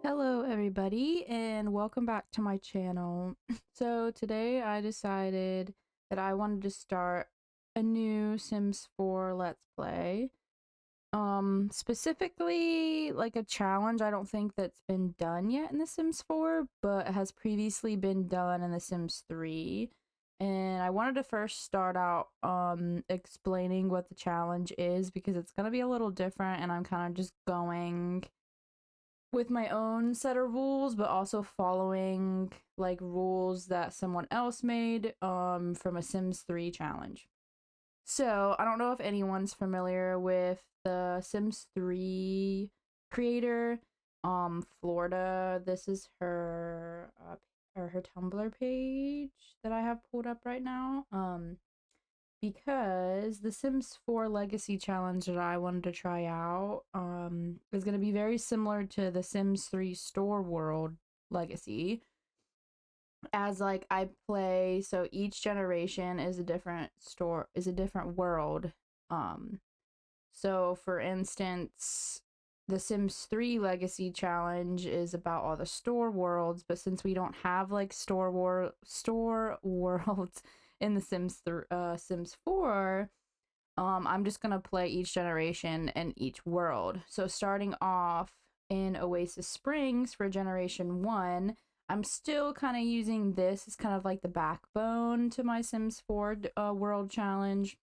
Hello everybody and welcome back to my channel. So today I decided that I wanted to start a new Sims 4 Let's Play. Specifically like a challenge I don't think that's been done yet in The Sims 4, but has previously been done in The Sims 3. And I wanted to first start out explaining what the challenge is because it's going to be a little different and I'm kind of just going with my own set of rules, but also following like rules that someone else made from a Sims 3 challenge. So I don't know if anyone's familiar with the Sims 3 creator, Florida. This is her or her Tumblr page that I have pulled up right now. Because the Sims 4 Legacy Challenge that I wanted to try out is going to be very similar to the Sims 3 Store World Legacy. As like I play, so each generation is a different world. So for instance, the Sims 3 Legacy Challenge is about all the store worlds, but since we don't have like store worlds in the Sims 4, I'm just gonna play each generation and each world. So starting off in Oasis Springs for Generation 1, I'm still kind of using this as kind of like the backbone to my Sims 4 World Challenge.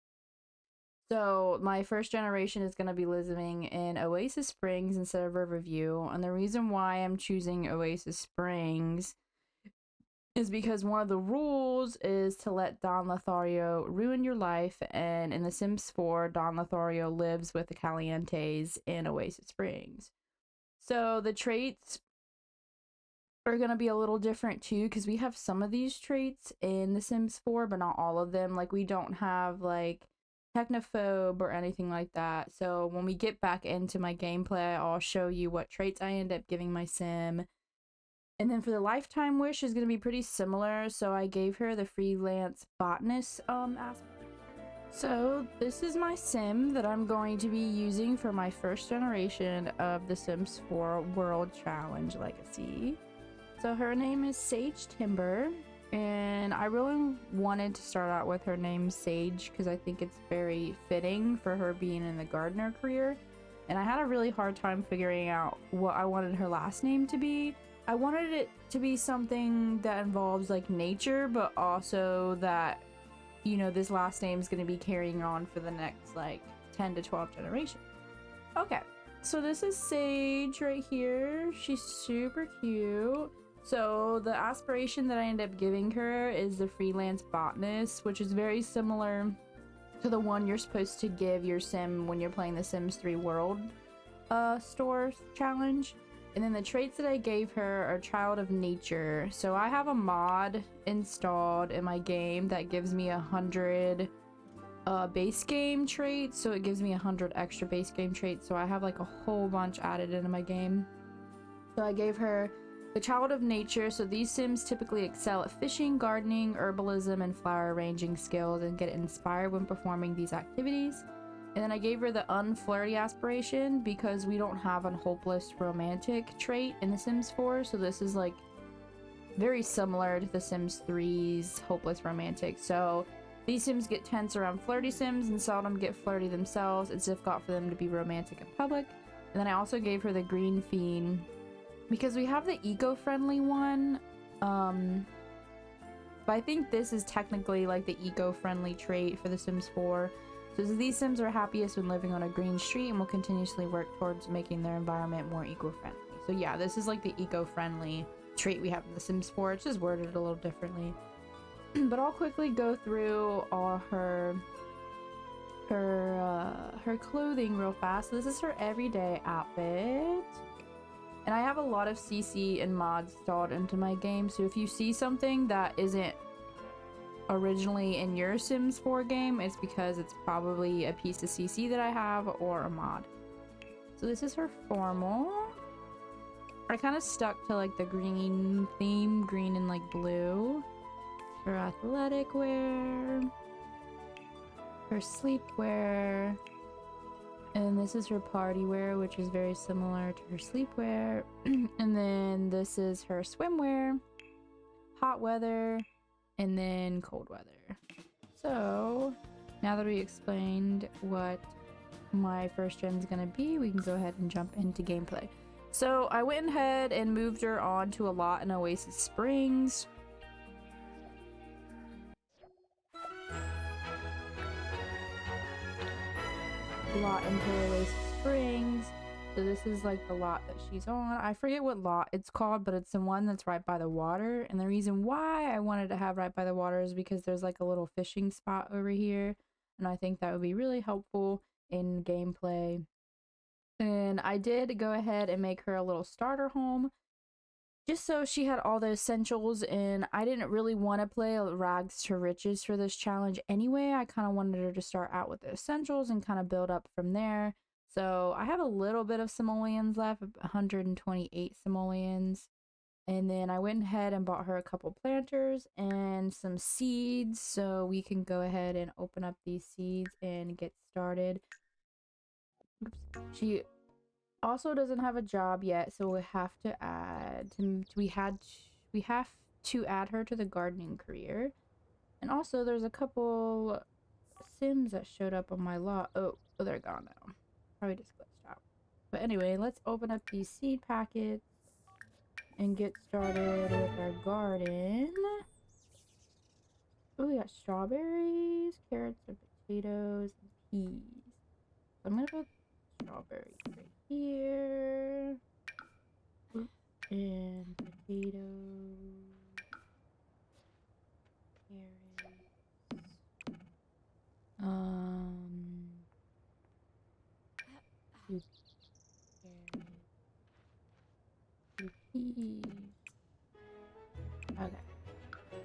So my first generation is going to be living in Oasis Springs instead of Riverview, and the reason why I'm choosing Oasis Springs is because one of the rules is to let Don Lothario ruin your life, and in The Sims 4, Don Lothario lives with the Calientes in Oasis Springs. So the traits are going to be a little different too, because we have some of these traits in The Sims 4, but not all of them. Like, we don't have, like, technophobe or anything like that. So when we get back into my gameplay, I'll show you what traits I end up giving my sim. And then for the lifetime wish is going to be pretty similar. So I gave her the freelance botanist aspect. So this is my sim that I'm going to be using for my first generation of the Sims 4 World Challenge Legacy. So her name is Sage Timber, and I really wanted to start out with her name Sage because I think it's very fitting for her being in the gardener career. And I had a really hard time figuring out what I wanted her last name to be. I wanted it to be something that involves like nature, but also that, you know, this last name is going to be carrying on for the next like 10 to 12 generations. Okay, so this is Sage right here. She's super cute. So the aspiration that I end up giving her is the freelance botanist, which is very similar to the one you're supposed to give your sim when you're playing the Sims 3 World Store Challenge. And then the traits that I gave her are Child of Nature. So I have a mod installed in my game that gives me 100 base game traits. So it gives me 100 extra base game traits. So I have like a whole bunch added into my game. So I gave her the Child of Nature. So these Sims typically excel at fishing, gardening, herbalism, and flower arranging skills and get inspired when performing these activities. And then I gave her the unflirty aspiration because we don't have a hopeless romantic trait in The Sims 4. So this is like very similar to The Sims 3's hopeless romantic. So these Sims get tense around flirty Sims and seldom get flirty themselves. It's difficult for them to be romantic in public. And then I also gave her the green fiend because we have the eco-friendly one. But I think this is technically like the eco-friendly trait for The Sims 4. So these Sims are happiest when living on a green street and will continuously work towards making their environment more eco-friendly. So yeah, this is like the eco-friendly trait we have in The Sims 4. It's just worded a little differently. But I'll quickly go through all her clothing real fast. So this is her everyday outfit. And I have a lot of CC and mods installed into my game. So if you see something that isn't originally in your Sims 4 game, it's because it's probably a piece of CC that I have or a mod. So this is her formal. I kind of stuck to like the green theme, green and like blue. Her athletic wear, her sleepwear, And this is her party wear, which is very similar to her sleepwear. And then this is her swimwear, hot weather, and then cold weather. So now that we explained what my first gen's gonna be, we can go ahead and jump into gameplay. So I went ahead and moved her on to a lot in Oasis Springs. Lot into Oasis Springs. So this is like the lot that she's on. I forget what lot it's called, but it's the one that's right by the water. And the reason why I wanted to have right by the water is because there's like a little fishing spot over here. And I think that would be really helpful in gameplay. And I did go ahead and make her a little starter home, just so she had all the essentials. And I didn't really want to play rags to riches for this challenge anyway. I kind of wanted her to start out with the essentials and kind of build up from there. So I have a little bit of simoleons left, 128 simoleons. And then I went ahead and bought her a couple planters and some seeds, so we can go ahead and open up these seeds and get started. Oops. She also doesn't have a job yet, so we have to add we have to add her to the gardening career. And also there's a couple sims that showed up on my lot. Oh, they're gone now. Probably just glitched out. But anyway, let's open up these seed packets and get started with our garden. Oh, we got strawberries, carrots, and potatoes, and peas. I'm gonna put strawberries right here. And potatoes, carrots, two carrots, two peas. Okay.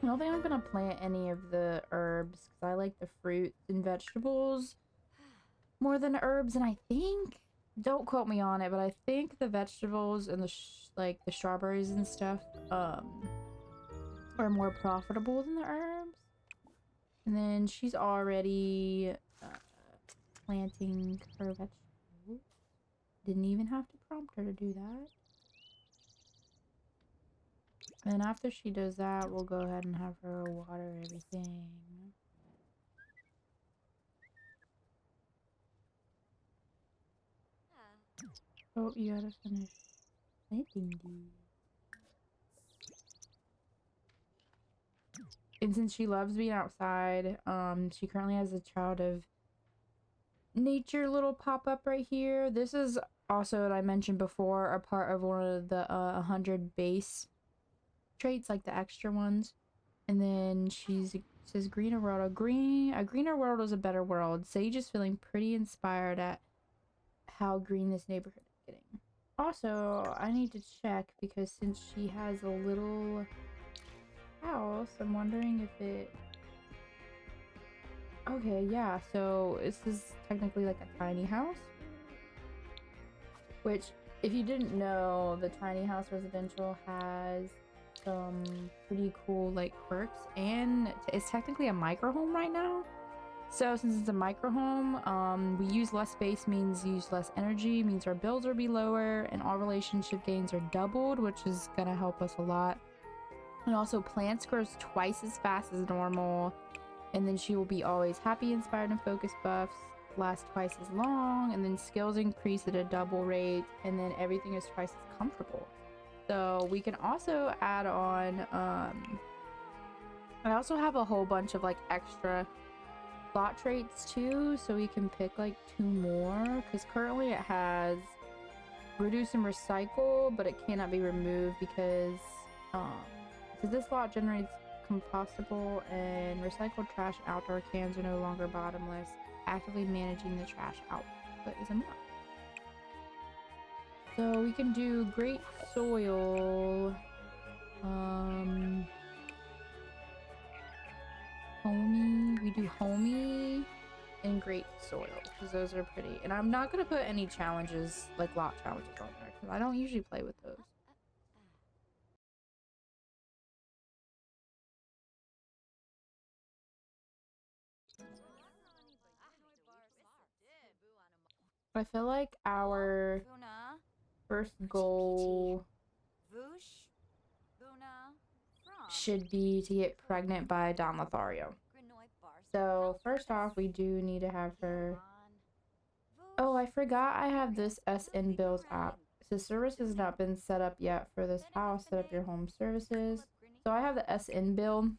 I don't think I'm gonna plant any of the herbs because I like the fruits and vegetables more than herbs. And I think, don't quote me on it, but I think the vegetables and the like the strawberries and stuff are more profitable than the herbs. And then she's already planting her vegetables. Didn't even have to prompt her to do that. And after she does that, we'll go ahead and have her water everything. Oh, you gotta finish planting these. And since she loves being outside, she currently has a child of nature little pop-up right here. This is also, what I mentioned before, a part of one of the 100 base traits, like the extra ones. And then says greener world. A greener world is a better world. Sage is feeling pretty inspired at how green this neighborhood is getting. Also, I need to check because since she has a little house, I'm wondering if it... Okay, yeah, so this is technically like a tiny house. Which, if you didn't know, the tiny house residential has some pretty cool like quirks, and it's technically a micro home right now. So since it's a micro home, we use less space means use less energy, means our bills will be lower, and all relationship gains are doubled, which is gonna help us a lot. And also plants grows twice as fast as normal, and then she will be always happy, inspired, and focused buffs last twice as long, and then skills increase at a double rate, and then everything is twice as comfortable. So we can also add on I also have a whole bunch of like extra slot traits too, so we can pick like 2 more, because currently it has reduce and recycle, but it cannot be removed because this slot generates compostable and recycled trash. Outdoor cans are no longer bottomless. Actively managing the trash output is enough. So we can do great soil, homey, we do homey and great soil because those are pretty. And I'm not gonna put any challenges, like lot challenges on there, because I don't usually play with those. I feel like our first goal should be to get pregnant by Don Lothario. So first off, we do need to have her. Oh, I forgot I have this SN Bills app. So service has not been set up yet for this house. Set up your home services. So I have the SN bill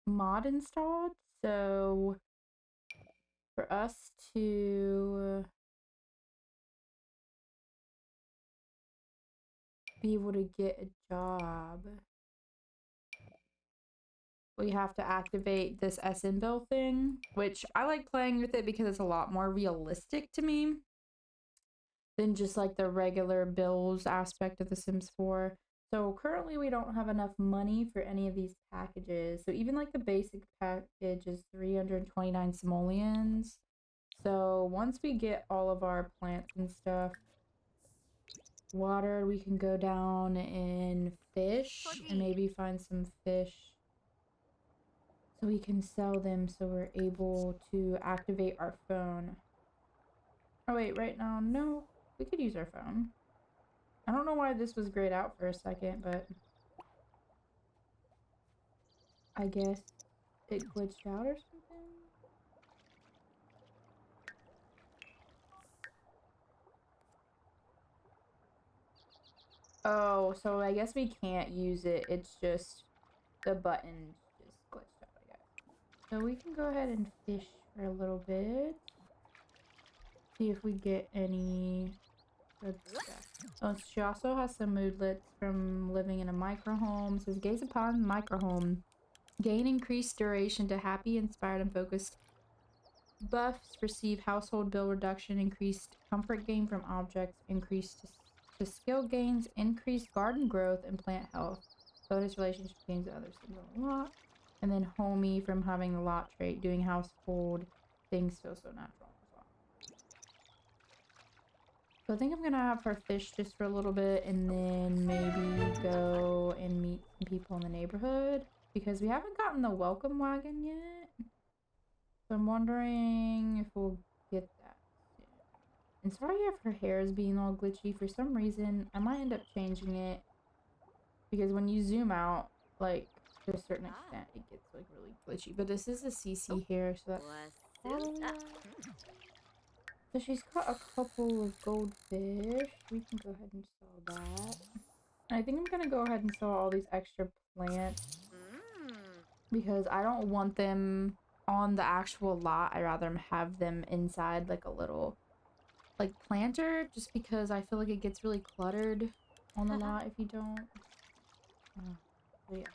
mod installed. So for us to be able to get a job, we have to activate this SN bill thing, which I like playing with it because it's a lot more realistic to me than just like the regular bills aspect of The Sims 4. So currently we don't have enough money for any of these packages. So even like the basic package is 329 simoleons. So once we get all of our plants and stuff watered, we can go down and fish and maybe find some fish so we can sell them so we're able to activate our phone. Oh wait, right now, no, we could use our phone. I don't know why this was grayed out for a second, but I guess it glitched out or something. Oh, so I guess we can't use it. It's just the button just glitched out, I guess. So we can go ahead and fish for a little bit. See if we get any good stuff. Oh, she also has some moodlets from living in a microhome. It says gaze upon microhome. Gain increased duration to happy, inspired, and focused. Buffs receive household bill reduction, increased comfort gain from objects, increased to skill gains, increased garden growth and plant health. Bonus relationship gains with others a lot. And then homey from having the lot trait, doing household things feel so natural as well. So I think I'm gonna have her fish just for a little bit and then maybe go and meet some people in the neighborhood because we haven't gotten the welcome wagon yet. So I'm wondering if we'll get that soon. And sorry if her hair is being all glitchy. For some reason, I might end up changing it because when you zoom out, like to a certain extent, it gets like really glitchy. But this is a CC hair, so that's probably why. So she's caught a couple of goldfish. We can go ahead and sell that. I think I'm gonna go ahead and sell all these extra plants because I don't want them on the actual lot. I'd rather have them inside like a little like planter just because I feel like it gets really cluttered on the lot if you don't. So yeah.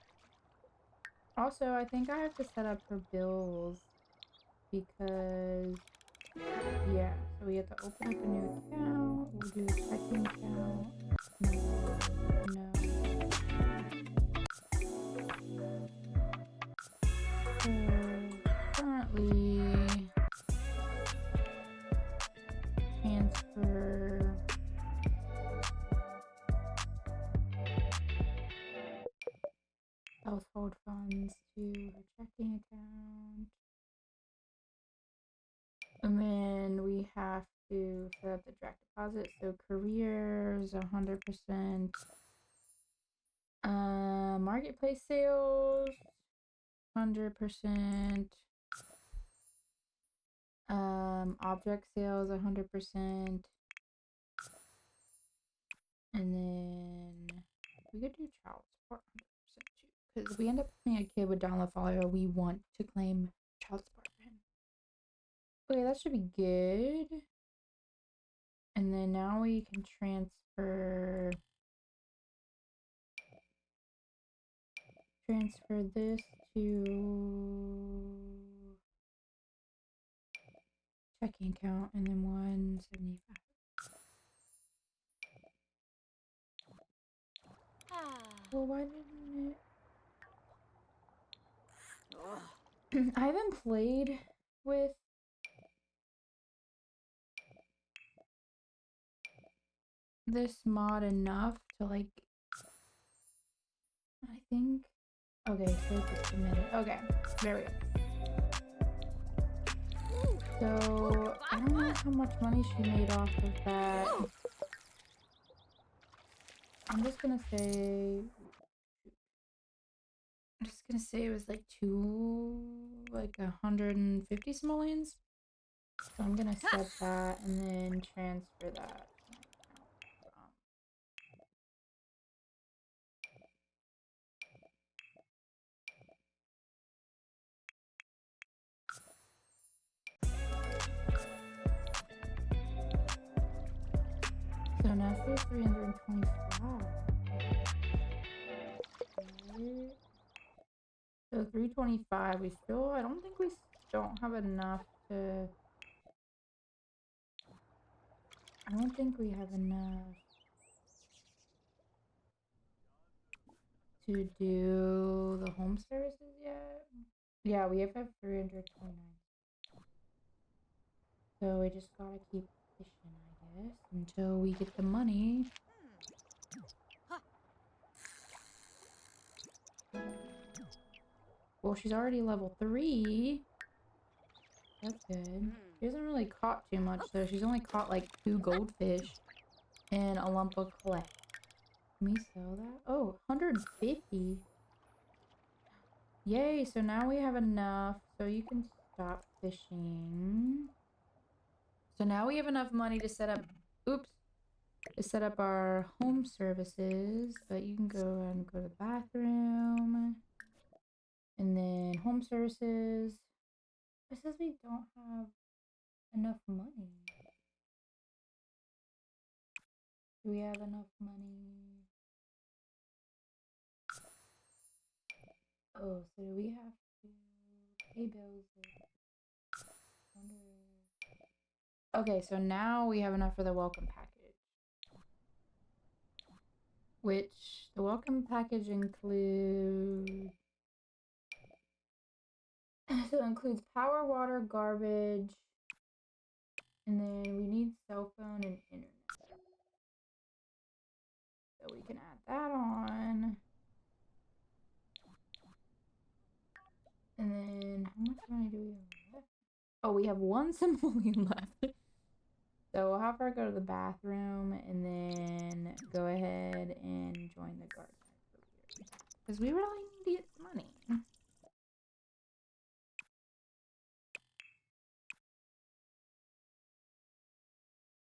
Also, I think I have to set up her bills because yeah, so we have to open up a new account. We'll do a checking account. No. So currently transfer household funds to her checking account. And then we have to set up the direct deposit. So careers, 100%. Marketplace sales, 100%. Object sales, 100%. And then we could do child support 100% too. Because if we end up having a kid with Don Lothario, we want to claim child support for him. Okay, that should be good. And then now we can transfer this to checking account and then 175. Well, why didn't it? I haven't played with this mod enough to like, I think, okay, so it's submitted. Okay, there we go. So I don't know how much money she made off of that. I'm just gonna say it was like 150 simoleons. So I'm gonna set that and then transfer that to my account. So now she's 325. Right. So 325. I don't think we don't have enough to. I don't think we have enough to do the home services yet. Yeah, we have 329. So we just gotta keep fishing, I guess, until we get the money. Well, she's already level 3. That's good. She hasn't really caught too much, though. She's only caught like 2 goldfish and a lump of clay. Can we sell that? Oh, 150. Yay, so now we have enough. So you can stop fishing. So now we have enough money to set up... Oops. To set up our home services. But you can go and go to the bathroom. And then home services. It says we don't have enough money. Do we have enough money? Oh, so do we have to pay bills? Okay, so now we have enough for the welcome package. Which the welcome package includes... So it includes power, water, garbage, and then we need cell phone and internet. So we can add that on. And then how much money do we have left? Oh, we have 1 simoleon left. So we'll have her go to the bathroom and then go ahead and join the garden. Because we really need to get some money.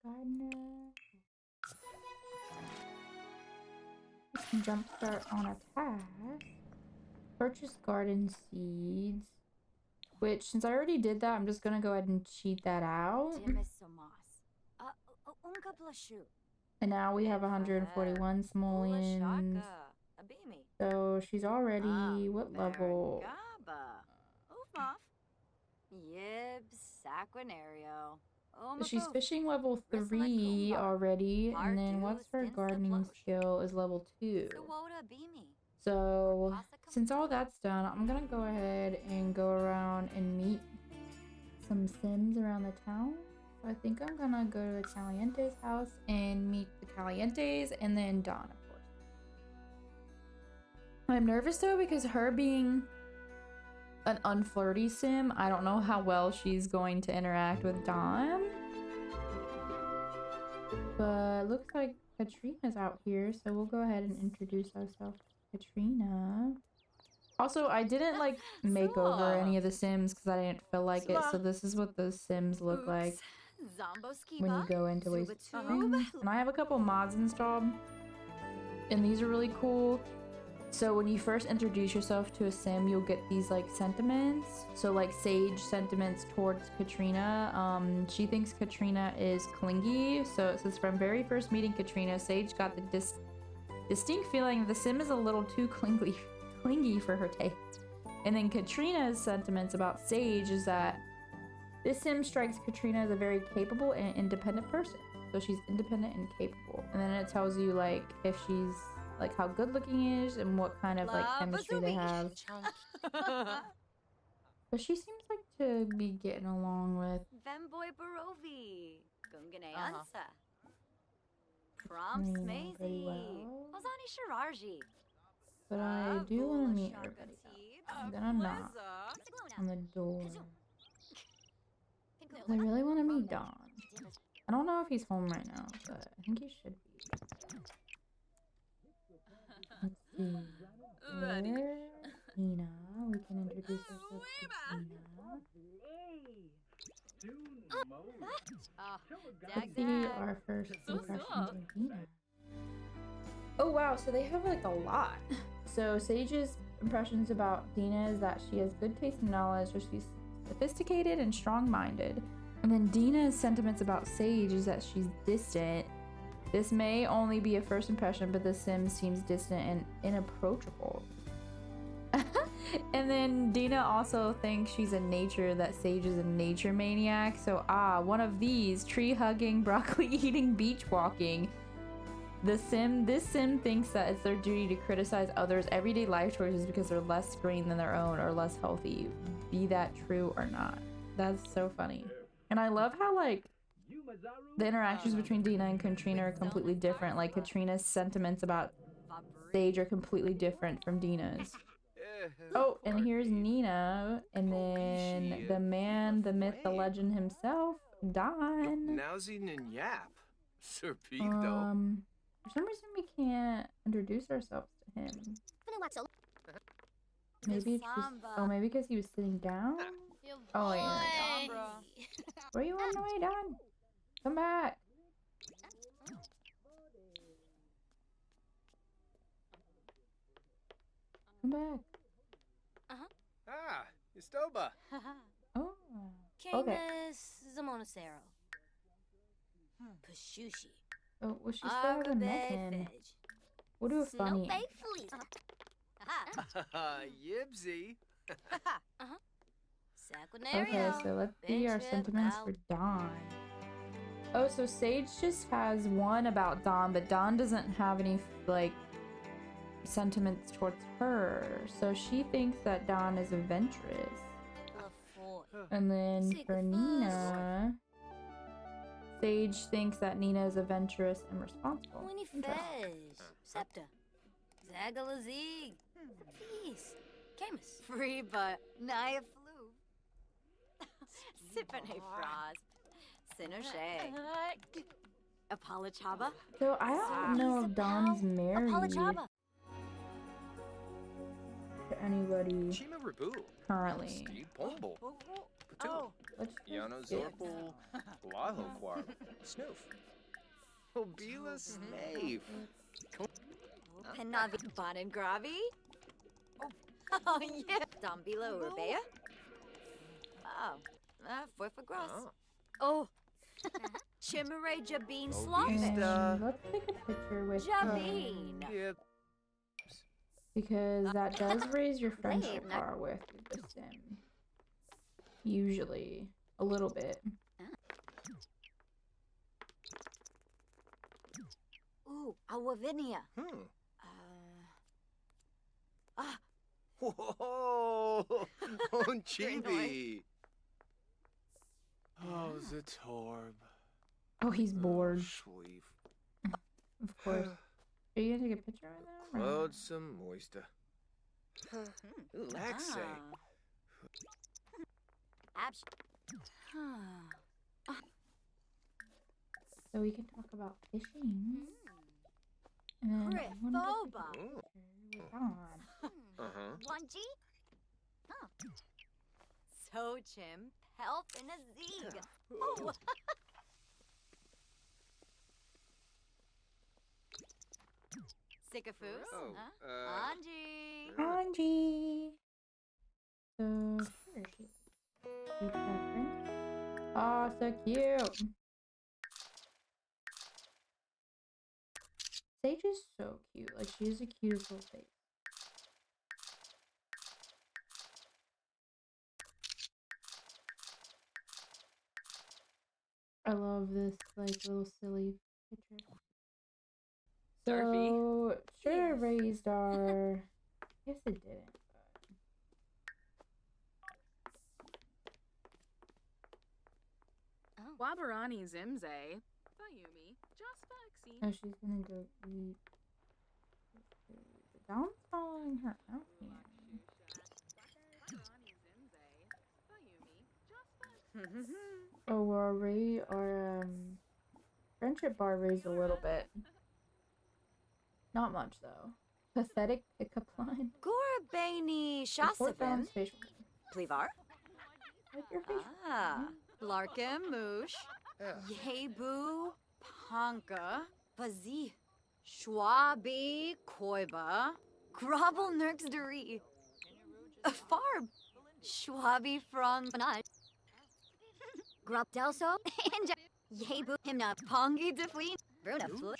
Gardener. We can jumpstart on a task. Purchase garden seeds. Which, since I already did that, I'm just gonna go ahead and cheat that out. And now we have 141 simoleons. So she's already, what level? So she's fishing level 3 already, and then what's her gardening skill is level 2. So since all that's done, I'm gonna go ahead and go around and meet some Sims around the town. So I think I'm gonna go to the Caliente's house and meet the Calientes and then Dawn, of course. I'm nervous though because her being an unflirty sim, I don't know how well she's going to interact with Dawn. But looks like Katrina's out here, so we'll go ahead and introduce ourselves to Katrina. Also, I didn't like make over any of the Sims because I didn't feel like it, so this is what the Sims look like when you go into Oasis Springs. And I have a couple mods installed, and these are really cool. So when you first introduce yourself to a sim, you'll get these like sentiments. So like Sage sentiments towards Katrina. She thinks Katrina is clingy. So it says, from very first meeting Katrina, Sage got the distinct feeling the sim is a little too clingy for her taste. And then Katrina's sentiments about Sage is that this sim strikes Katrina as a very capable and independent person. So she's independent and capable. And then it tells you like if she's like how good looking is and what kind of like chemistry they have. But she seems like to be getting along with Vemboy Barovi. Gungane Uh-huh. Ansa. Prompts Katrina pretty Maisie. well. Ozani Shirarji. But I do want to meet everybody. I'm gonna knock on the door. I really want to meet Don. I don't know if he's home right now, but I think he should be. Let's see. Where? Nina. We can introduce ourselves to Nina. Let's see our first impressions of Nina. Oh wow, so they have like a lot. So Sage's impressions about Dina is that she has good taste and knowledge, so she's sophisticated and strong-minded. And then Dina's sentiments about Sage is that she's distant. This may only be a first impression, but the sim seems distant and inapproachable. And then Dina also thinks she's a nature, that Sage is a nature maniac. So one of these, tree hugging, broccoli eating, beach walking. This sim thinks that it's their duty to criticize others' everyday life choices because they're less green than their own or less healthy, be that true or not. That's so funny. And I love how like the interactions between Dina and Katrina are completely different. Like Katrina's sentiments about Sage are completely different from Dina's. Oh, and here's Nina, and then the man, the myth, the legend himself, Don. Yap. For some reason we can't introduce ourselves to him. Maybe it's just, maybe because he was sitting down? Oh, yeah. Where you on the way, Don? Come back. Come back. Istoba. Oh, okay. Zamonacero. Pashushi. Oh, well, she still hasn't met him. We'll do a funny. Yibsy. Okay, so let's see our sentiments for Dawn. Oh, so Sage just has one about Dawn, but Dawn doesn't have any, like, sentiments towards her. So she thinks that Dawn is adventurous. And then for Nina, Sage thinks that Nina is adventurous and responsible. Septa. Zagalazig. Peace. Camus. Free but Naya flu. Sippin' a frost. Sinner Shay. Apolachaba. So I don't know if Dawn's married to anybody currently. Oh. Let's Yano Zorpal. Blaho Quarb. Snoof. Obila Snave. Penavi Bonin Gravi. Oh, yeah. Dombilo Urbea. Oh, for gross. Oh. Chimere Jabin Sloppy. And let's take a picture with Jabin. because that does raise your friendship bar with the sim. Usually. A little bit. Ooh, Awavinia. Whoa! On Chibi! Oh, Zatorb. Oh, he's bored. Schweef. Of course. Are you gonna take a picture of them? Cloud some moista. Laxe. So we can talk about fishing. And then I wanna take a picture with Dawn. Wanji? So Chim, help in a Zeeg. Oh. Sycophus? Anji. Anji. So where is she? Cute reference. Oh, so cute. Sage is so cute. Like, she has the cutest little face. I love this, like, little silly picture. So, should have raised our... I guess it didn't, but... Wabarani Zimze. Bayumi. Just vaccine. Oh, she's gonna go eat. Dawn's following her out here. So our friendship bar raised a little bit. Not much though. Pathetic pickup line. Gorbani Report Shasavin. Dawn's facial. Plivar. Like your facial. Ah. Larkin Moosh. Yebu Panka. Bazi. Schwabi Koiba. Grovel Nurksduri. Farb. Schwabi Frong Banat. Grub Delso. And Yebu Himna Pongi Defleet. Bruna Flut.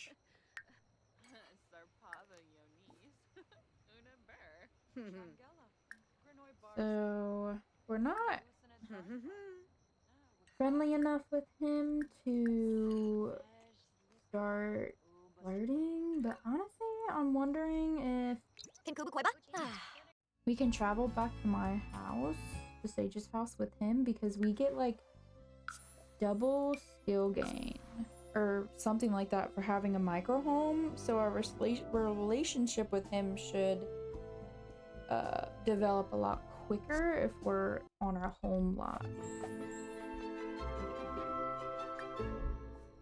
So we're not friendly enough with him to start flirting, but honestly, I'm wondering if we can travel back to my house, the Sage's house with him, because we get like double skill gain or something like that for having a micro home. So our relationship with him should develop a lot quicker if we're on our home lot.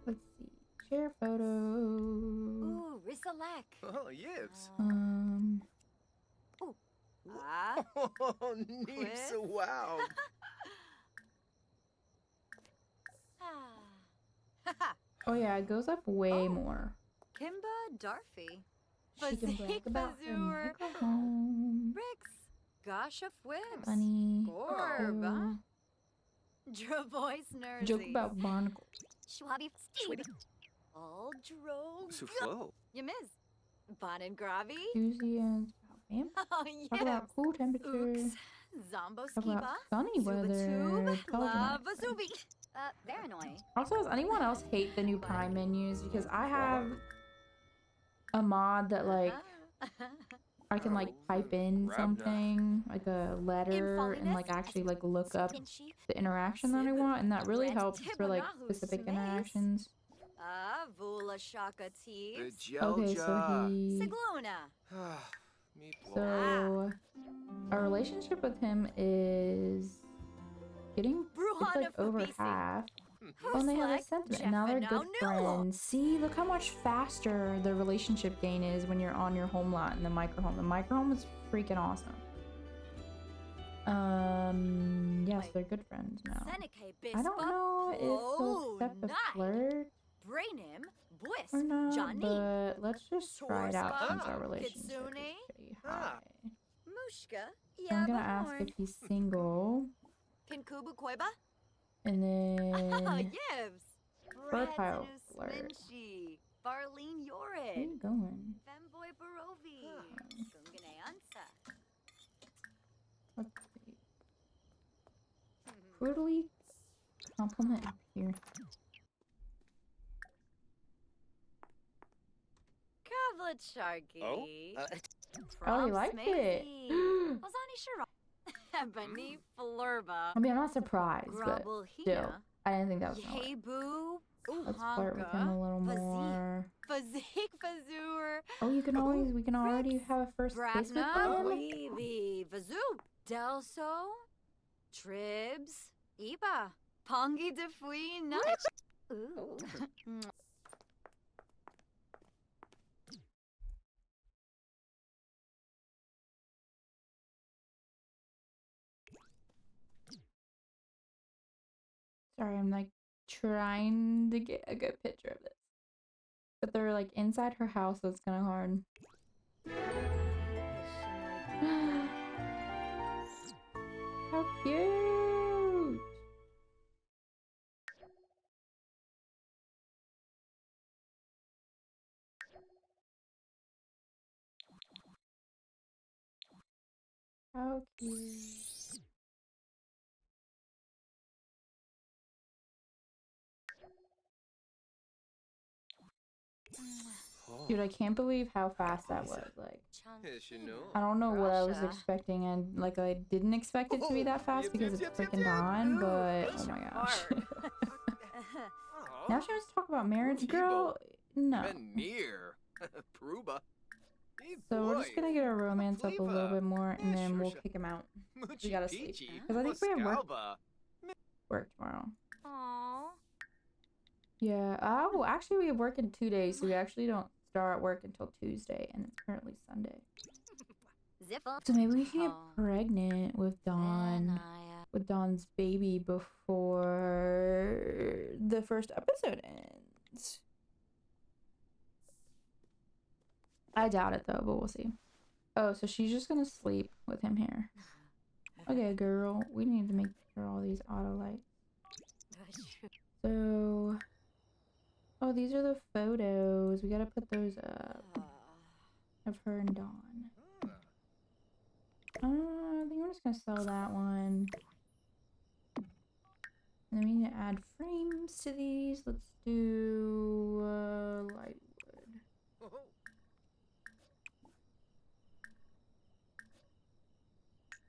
Let's see. Share photo. Ooh, Risalek. Oh, yes. Ah. Oh, neeps. Wow. Oh yeah, it goes up way more. Kimba Darfy. She can brag about her Fazur. micro home. Rix. Gosh of Whips. Funny. Gorb. Oh. Dravois Nursey. Joke about barnacle. Schwabi Steve. All drove. Soufflo. Yamiz. Bon and Gravi. Enthusiasts about vamp. Oh, Talk yeah. about cool temperatures. Ooks. Zombo Talk about Skiba. sunny weather. Zubatube. Tell them Lava next. Zubi. Varanoi. Also, does anyone else hate the new Prime menus? Because I have a mod that like I can like type in something, like a letter, and like actually like look up the interaction that I want, and that really helps for like specific interactions. Vula Shaka Tea. Okay, so he. Sigluna. So our relationship with him is getting it's like over half. Oh, and they have a sentiment. And now they're good friends. See, look how much faster the relationship gain is when you're on your home lot in the micro home. The micro home is freaking awesome. Yes, they're good friends now. I don't know if they'll accept the flirt or not, but let's just try it out since our relationship is pretty high. I'm gonna ask if he's single. Kinkubu Koiba? And then fertile flirt. Barlene Where are Yorid. you going? Femboy Barovi. Gunganeansa. Let's see. Brutally compliment up here. Kavlet Sharky. Oh, you liked it. Ozani Shira. Ebony Flurba. I mean, I'm not surprised, but still, I didn't think that was gonna work. Hebu. Let's flirt with him a little more. Fazik Fazur. Oh, we can already have a first kiss with Brabna. him. Weeby. Vazoo. Delso. Tribs. Iba. Pongi Defui. Nut. Ooh. Sorry, I'm like trying to get a good picture of this. But they're like inside her house, so it's kind of hard. How cute! How cute. Dude, I can't believe how fast that was. Like, I don't know what I was expecting, and like I didn't expect it to be that fast because it's freaking Dawn, but oh my gosh. Now she wants to talk about marriage, girl? No. So we're just gonna get our romance up a little bit more, and then we'll kick him out. We gotta sleep. Because I think we have work tomorrow. Aw. Yeah. Oh, actually, we work in 2 days, so we actually don't start work until Tuesday, and it's currently Sunday. Zippa. So maybe we can get Oh. pregnant with Dawn, with Dawn's baby before the first episode ends. I doubt it though, but we'll see. Oh, so she's just gonna sleep with him here. Okay, girl. We need to make sure all these auto lights. So, oh, these are the photos. We gotta put those up of her and Dawn. I think we're just gonna sell that one. And then we need to add frames to these. Let's do lightwood.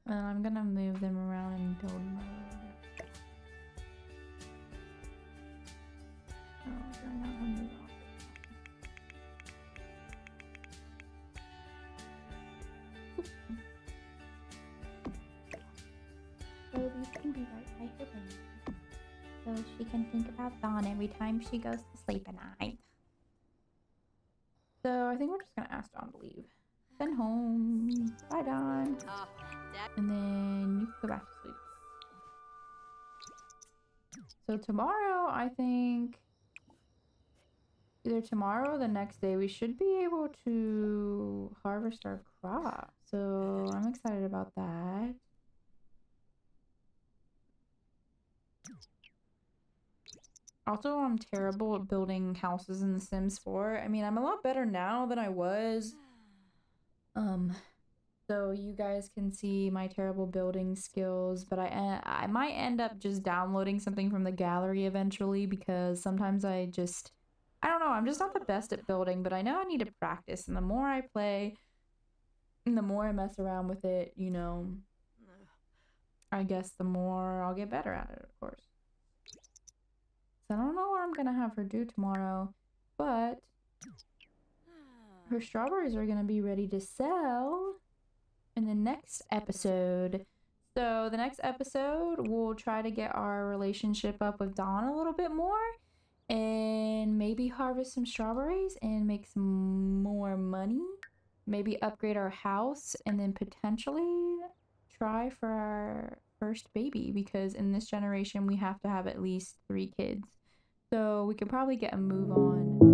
And I'm gonna move them around in build mode. Oh, they're not gonna move off. So these can be right by her bed. So she can think about Dawn every time she goes to sleep at night. So I think we're just gonna ask Dawn to leave. Send home. Bye, Dawn. And then you can go back to sleep. So tomorrow, I think, either tomorrow or the next day, we should be able to harvest our crop. So I'm excited about that. Also, I'm terrible at building houses in The Sims 4. I mean, I'm a lot better now than I was. So you guys can see my terrible building skills, but I might end up just downloading something from the gallery eventually, because sometimes I don't know, I'm just not the best at building, but I know I need to practice, and the more I play and the more I mess around with it, you know, I guess the more I'll get better at it, of course. So I don't know what I'm gonna have her do tomorrow, but her strawberries are gonna be ready to sell in the next episode. So the next episode, we'll try to get our relationship up with Dawn a little bit more, and maybe harvest some strawberries and make some more money. Maybe upgrade our house, and then potentially try for our first baby, because in this generation we have to have at least 3 kids. So we could probably get a move on